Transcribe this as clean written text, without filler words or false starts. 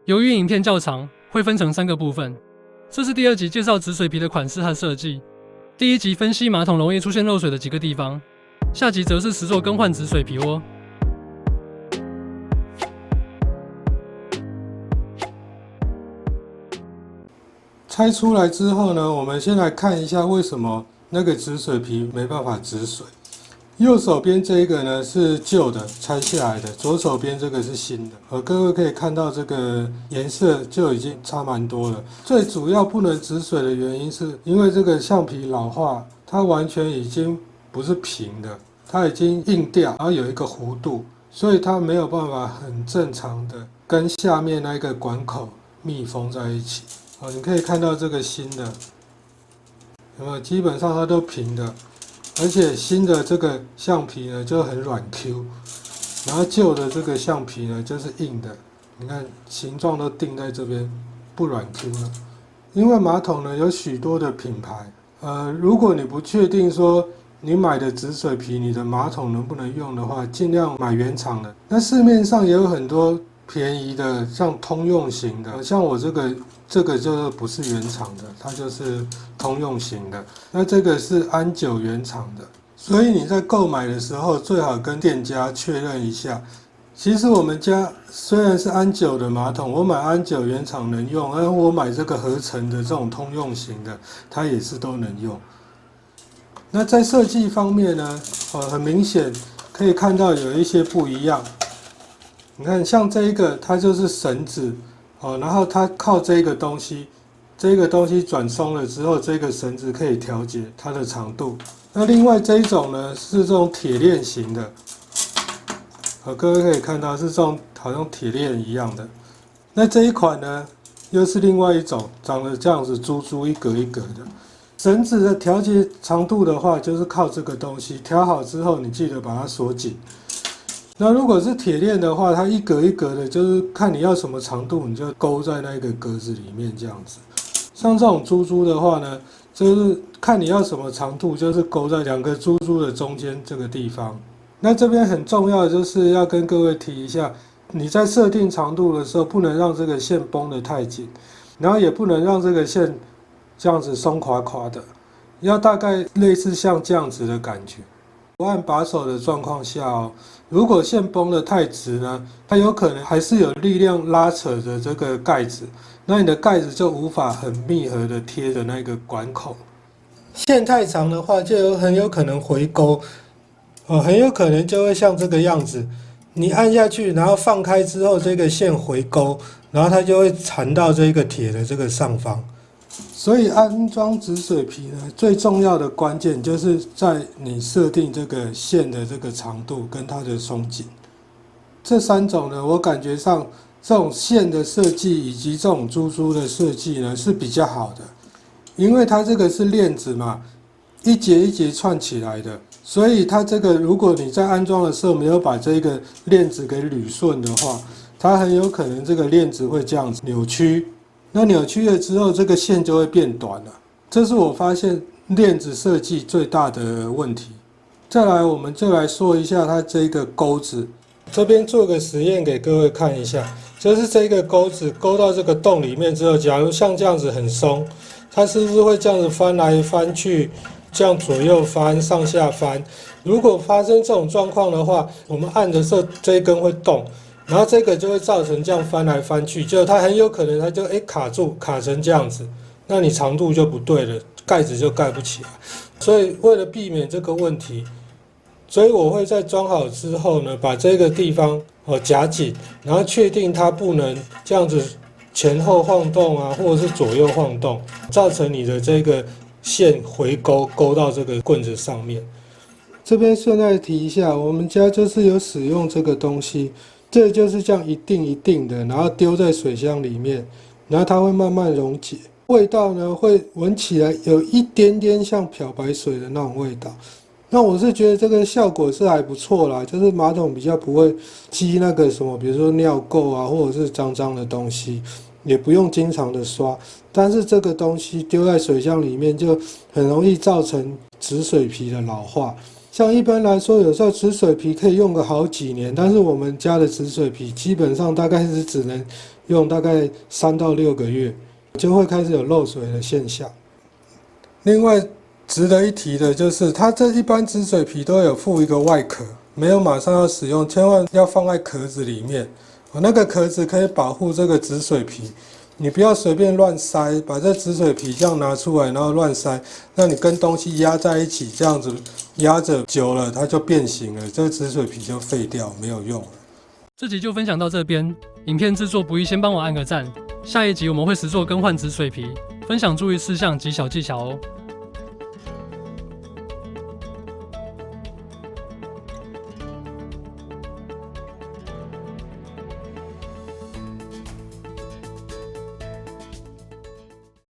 由于影片较长，会分成3个部分。这是第2集介绍止水皮的款式和设计，第1集分析马桶容易出现漏水的几个地方，下集则是实作更换止水皮窝。拆出来之后呢，我们先来看一下为什么那个止水皮没办法止水。右手边这一个呢是旧的拆下来的，左手边这个是新的。各位可以看到这个颜色就已经差蛮多了。最主要不能止水的原因是因为这个橡皮老化，它完全已经不是平的，它已经硬掉，然后有一个弧度，所以它没有办法很正常的跟下面那个管口密封在一起。你可以看到这个新的，有没有？基本上它都平的。而且新的这个橡皮呢就很软 Q， 然后旧的这个橡皮呢就是硬的，你看形状都定在这边，不软 Q 了。因为马桶呢有许多的品牌，如果你不确定说你买的止水皮你的马桶能不能用的话，尽量买原厂的。那市面上也有很多便宜的，像通用型的，像我这个就不是原厂的，它就是通用型的。那这个是安久原厂的，所以你在购买的时候最好跟店家确认一下。其实我们家虽然是安久的马桶，我买安久原厂能用，而我买这个合成的这种通用型的，它也是都能用。那在设计方面呢，很明显可以看到有一些不一样。你看，像这一个，它就是绳子。然后它靠这个东西转松了之后，这个绳子可以调节它的长度。那另外这一种呢是这种铁链型的，各位可以看到是这种好像铁链一样的。那这一款呢又是另外一种，长得这样子珠珠一格一格的。绳子的调节长度的话，就是靠这个东西调好之后，你记得把它锁紧。那如果是铁链的话，它一格一格的，就是看你要什么长度，你就勾在那个格子里面这样子。像这种珠珠的话呢，就是看你要什么长度，就是勾在2个珠珠的中间这个地方。那这边很重要的就是要跟各位提一下，你在设定长度的时候，不能让这个线绷得太紧，然后也不能让这个线这样子松垮垮的，要大概类似像这样子的感觉。不按把手的状况下如果线绷得太直呢，它有可能还是有力量拉扯着这个盖子，那你的盖子就无法很密合的贴着那个管口。线太长的话，就很有可能回勾，很有可能就会像这个样子，你按下去，然后放开之后，这个线回勾，然后它就会缠到这个铁的这个上方。所以安装止水皮呢，最重要的关键就是在你设定这个线的这个长度跟它的松紧。这3种呢，我感觉上这种线的设计以及这种珠珠的设计呢是比较好的，因为它这个是链子嘛，一节一节串起来的，所以它这个如果你在安装的时候没有把这个链子给捋顺的话，它很有可能这个链子会这样子扭曲。那扭曲了之后，这个线就会变短了，这是我发现链子设计最大的问题。再来，我们就来说一下它这个钩子，这边做个实验给各位看一下，就是这个钩子勾到这个洞里面之后，假如像这样子很松，它是不是会这样子翻来翻去，这样左右翻、上下翻？如果发生这种状况的话，我们按的时候这一根会动。然后这个就会造成这样翻来翻去，就它很有可能它就卡住，卡成这样子，那你长度就不对了，盖子就盖不起来。所以为了避免这个问题，所以我会在装好之后呢，把这个地方夹紧，然后确定它不能这样子前后晃动啊，或者是左右晃动，造成你的这个线回勾到这个棍子上面。这边顺带提一下，我们家就是有使用这个东西。这就是这样一定一定的，然后丢在水箱里面，然后它会慢慢溶解，味道呢会闻起来有一点点像漂白水的那种味道。那我是觉得这个效果是还不错啦，就是马桶比较不会积那个什么，比如说尿垢啊，或者是脏脏的东西，也不用经常的刷。但是这个东西丢在水箱里面就很容易造成止水皮的老化。像一般来说，有时候止水皮可以用个好几年，但是我们家的止水皮基本上大概是只能用大概3到6个月，就会开始有漏水的现象。另外值得一提的就是，它这一般止水皮都有附一个外壳，没有马上要使用，千万要放在壳子里面。那个壳子可以保护这个止水皮。你不要随便乱塞，把这止水皮这样拿出来，然后乱塞，那你跟东西压在一起，这样子压着久了，它就变形了，这个止水皮就废掉，没有用了。这集就分享到这边，影片制作不易，先帮我按个赞。下一集我们会实作更换止水皮，分享注意事项及小技巧哦。